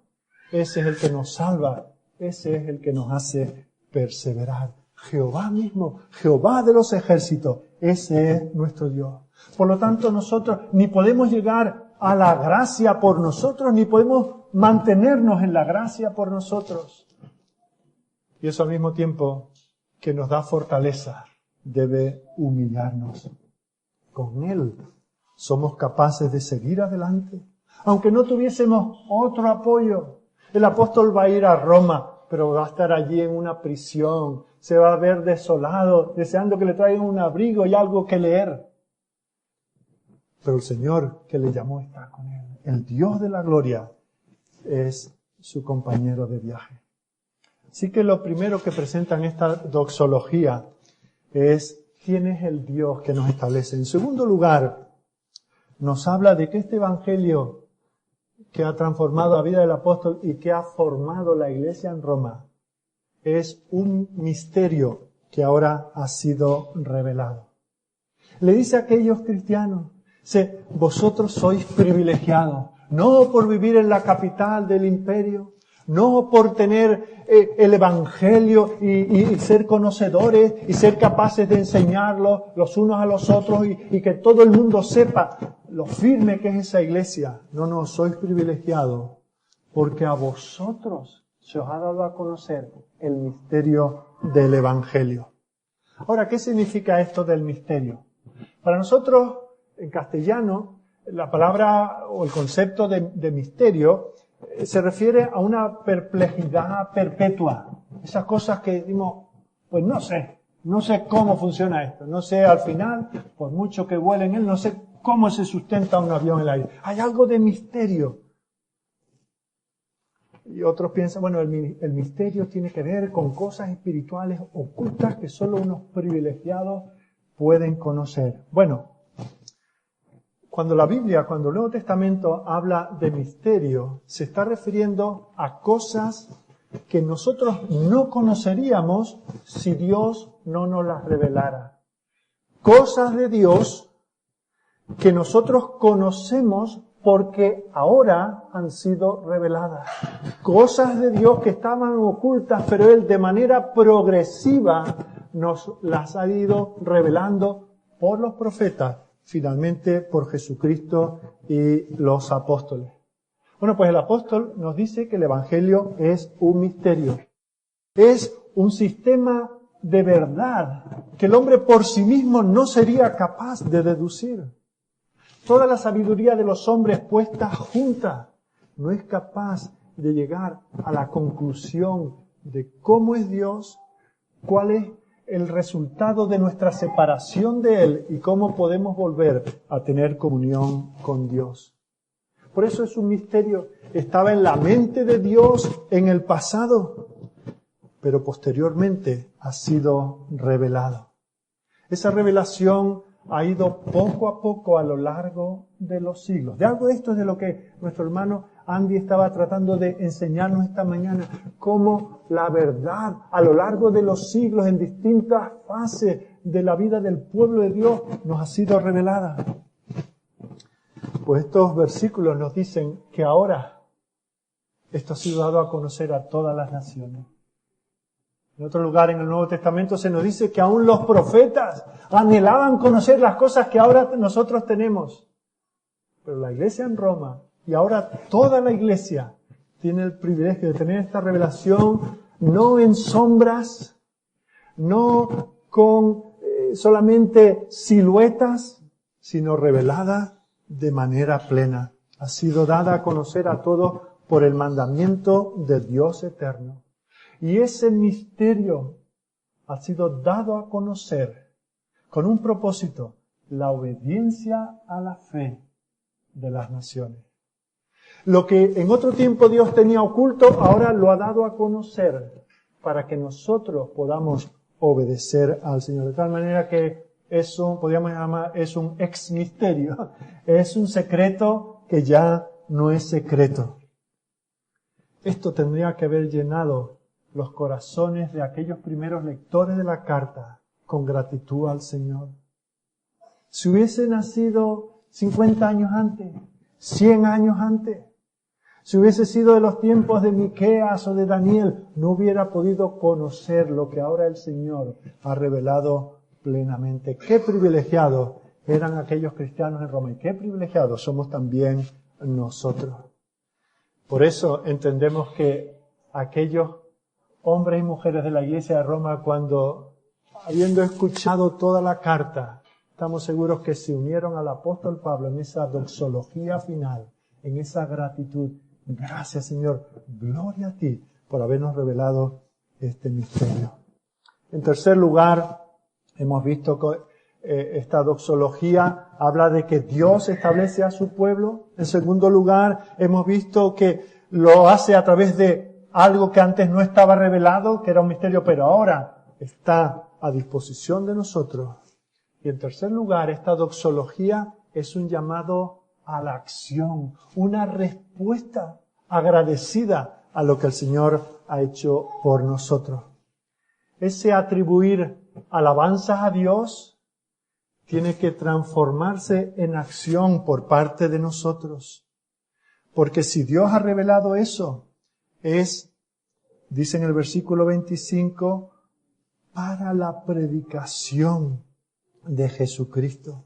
Ese es el que nos salva, ese es el que nos hace perseverar. Jehová mismo, Jehová de los ejércitos, ese es nuestro Dios. Por lo tanto, nosotros ni podemos llegar a la gracia por nosotros, ni podemos mantenernos en la gracia por nosotros. Y eso al mismo tiempo que nos da fortaleza, debe humillarnos. Con Él somos capaces de seguir adelante, aunque no tuviésemos otro apoyo. El apóstol va a ir a Roma, pero va a estar allí en una prisión, se va a ver desolado, deseando que le traigan un abrigo y algo que leer. Pero el Señor que le llamó está con Él. El Dios de la gloria es su compañero de viaje. Así que lo primero que presenta en esta doxología es quién es el Dios que nos establece. En segundo lugar, nos habla de que este evangelio que ha transformado la vida del apóstol y que ha formado la iglesia en Roma es un misterio que ahora ha sido revelado. Le dice a aquellos cristianos, dice, vosotros sois privilegiados, no por vivir en la capital del imperio, no por tener el Evangelio y ser conocedores y ser capaces de enseñarlo los unos a los otros y que todo el mundo sepa lo firme que es esa iglesia. No, sois privilegiados porque a vosotros se os ha dado a conocer el misterio del Evangelio. Ahora, ¿qué significa esto del misterio? Para nosotros, en castellano, la palabra o el concepto de misterio se refiere a una perplejidad perpetua. Esas cosas que decimos, pues no sé cómo funciona esto, no sé al final, por mucho que vuele en él, no sé cómo se sustenta un avión en el aire. Hay algo de misterio. Y otros piensan, bueno, el misterio tiene que ver con cosas espirituales ocultas que solo unos privilegiados pueden conocer. Bueno, cuando la Biblia, cuando el Nuevo Testamento habla de misterio, se está refiriendo a cosas que nosotros no conoceríamos si Dios no nos las revelara. Cosas de Dios que nosotros conocemos porque ahora han sido reveladas. Cosas de Dios que estaban ocultas, pero Él de manera progresiva nos las ha ido revelando por los profetas, finalmente por Jesucristo y los apóstoles. Bueno, pues el apóstol nos dice que el Evangelio es un misterio. Es un sistema de verdad que el hombre por sí mismo no sería capaz de deducir. Toda la sabiduría de los hombres puesta junta no es capaz de llegar a la conclusión de cómo es Dios, cuál es el resultado de nuestra separación de Él y cómo podemos volver a tener comunión con Dios. Por eso es un misterio. Estaba en la mente de Dios en el pasado, pero posteriormente ha sido revelado. Esa revelación ha ido poco a poco a lo largo de los siglos. De algo de esto es de lo que nuestro hermano Andy estaba tratando de enseñarnos esta mañana, cómo la verdad a lo largo de los siglos, en distintas fases de la vida del pueblo de Dios, nos ha sido revelada. Pues estos versículos nos dicen que ahora esto ha sido dado a conocer a todas las naciones. En otro lugar en el Nuevo Testamento se nos dice que aún los profetas anhelaban conocer las cosas que ahora nosotros tenemos. Pero la iglesia en Roma, y ahora toda la iglesia, tiene el privilegio de tener esta revelación no en sombras, no con solamente siluetas, sino revelada de manera plena. Ha sido dada a conocer a todos por el mandamiento de Dios eterno. Y ese misterio ha sido dado a conocer con un propósito, la obediencia a la fe de las naciones. Lo que en otro tiempo Dios tenía oculto, ahora lo ha dado a conocer para que nosotros podamos obedecer al Señor. De tal manera que eso, podríamos llamar, es un ex misterio. Es un secreto que ya no es secreto. Esto tendría que haber llenado los corazones de aquellos primeros lectores de la carta con gratitud al Señor. Si hubiese nacido 50 años antes, 100 años antes, si hubiese sido de los tiempos de Miqueas o de Daniel, no hubiera podido conocer lo que ahora el Señor ha revelado plenamente. Qué privilegiados eran aquellos cristianos en Roma y qué privilegiados somos también nosotros. Por eso entendemos que aquellos hombres y mujeres de la iglesia de Roma, cuando, habiendo escuchado toda la carta, estamos seguros que se unieron al apóstol Pablo en esa doxología final, en esa gratitud. Gracias, Señor. Gloria a ti por habernos revelado este misterio. En tercer lugar, hemos visto que esta doxología habla de que Dios establece a su pueblo. En segundo lugar, hemos visto que lo hace a través de algo que antes no estaba revelado, que era un misterio, pero ahora está a disposición de nosotros. Y en tercer lugar, esta doxología es un llamado a la acción, una respuesta agradecida a lo que el Señor ha hecho por nosotros. ese atribuir alabanzas a Dios tiene que transformarse en acción por parte de nosotros. Porque si Dios ha revelado eso, es, dice en el versículo 25, para la predicación de Jesucristo.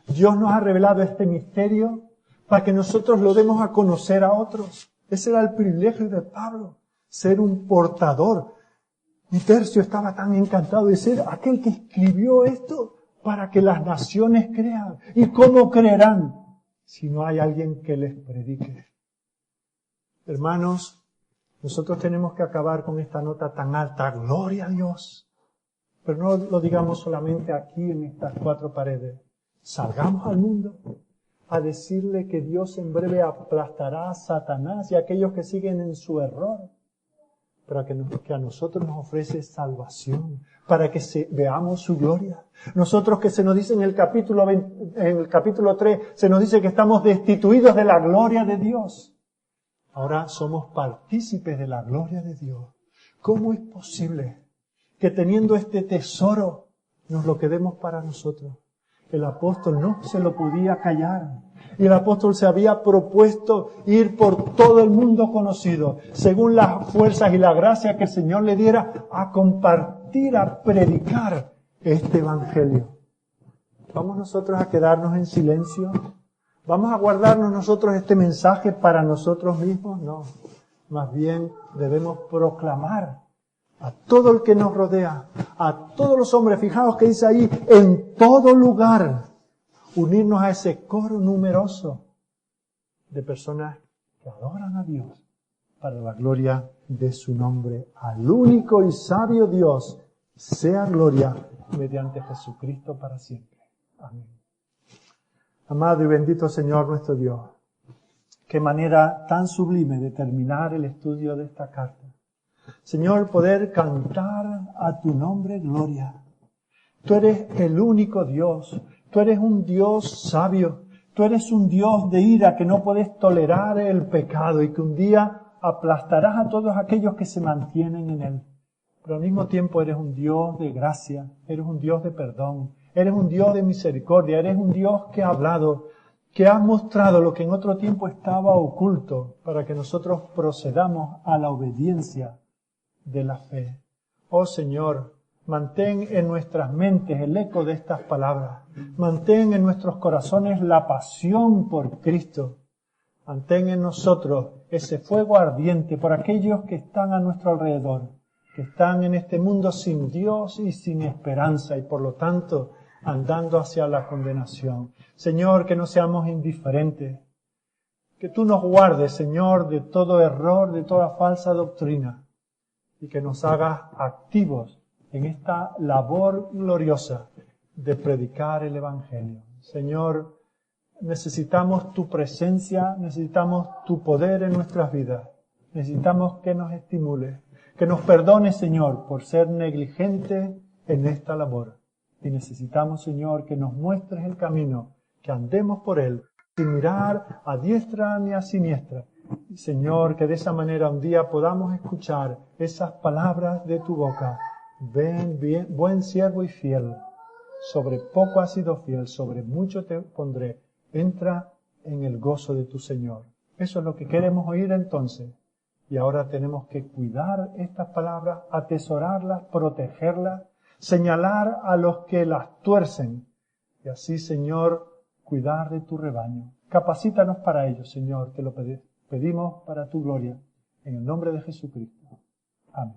Dios nos ha revelado este misterio para que nosotros lo demos a conocer a otros. Ese era el privilegio de Pablo, ser un portador. Y Tercio estaba tan encantado de ser aquel que escribió esto para que las naciones crean. ¿Y cómo creerán si no hay alguien que les predique? Hermanos, nosotros tenemos que acabar con esta nota tan alta. Gloria a Dios. Pero no lo digamos solamente aquí en estas 4 paredes. Salgamos al mundo a decirle que Dios en breve aplastará a Satanás y a aquellos que siguen en su error. Pero que a nosotros nos ofrece salvación, para que veamos su gloria. Nosotros que se nos dice en el capítulo 3, se nos dice que estamos destituidos de la gloria de Dios. Ahora somos partícipes de la gloria de Dios. ¿Cómo es posible que teniendo este tesoro nos lo quedemos para nosotros? El apóstol no se lo podía callar. Y el apóstol se había propuesto ir por todo el mundo conocido, según las fuerzas y la gracia que el Señor le diera, a compartir, a predicar este evangelio. ¿Vamos nosotros a quedarnos en silencio? ¿Vamos a guardarnos nosotros este mensaje para nosotros mismos? No. Más bien debemos proclamar a todo el que nos rodea, a todos los hombres, fijaos que dice ahí, en todo lugar, unirnos a ese coro numeroso de personas que adoran a Dios para la gloria de su nombre. Al único y sabio Dios sea gloria mediante Jesucristo para siempre. Amén. Amado y bendito Señor nuestro Dios, qué manera tan sublime de terminar el estudio de esta carta. Señor, poder cantar a tu nombre gloria. Tú eres el único Dios. Tú eres un Dios sabio. Tú eres un Dios de ira que no puedes tolerar el pecado y que un día aplastarás a todos aquellos que se mantienen en él. Pero al mismo tiempo eres un Dios de gracia, eres un Dios de perdón, eres un Dios de misericordia, eres un Dios que ha hablado, que ha mostrado lo que en otro tiempo estaba oculto para que nosotros procedamos a la obediencia de la fe. Oh Señor, mantén en nuestras mentes el eco de estas palabras. Mantén en nuestros corazones la pasión por Cristo. Mantén en nosotros ese fuego ardiente por aquellos que están a nuestro alrededor, que están en este mundo sin Dios y sin esperanza y por lo tanto andando hacia la condenación. Señor, que no seamos indiferentes. Que tú nos guardes, Señor, de todo error, de toda falsa doctrina y que nos hagas activos en esta labor gloriosa de predicar el Evangelio. Señor, necesitamos tu presencia, necesitamos tu poder en nuestras vidas. Necesitamos que nos estimule, que nos perdone, Señor, por ser negligentes en esta labor. Y necesitamos, Señor, que nos muestres el camino, que andemos por él, sin mirar a diestra ni a siniestra. Y, Señor, que de esa manera un día podamos escuchar esas palabras de tu boca. Ven, bien, buen siervo y fiel. Sobre poco has sido fiel, sobre mucho te pondré. Entra en el gozo de tu Señor. Eso es lo que queremos oír entonces. Y ahora tenemos que cuidar estas palabras, atesorarlas, protegerlas, señalar a los que las tuercen. Y así, Señor, cuidar de tu rebaño. Capacítanos para ello, Señor, te lo pedimos para tu gloria. En el nombre de Jesucristo. Amén.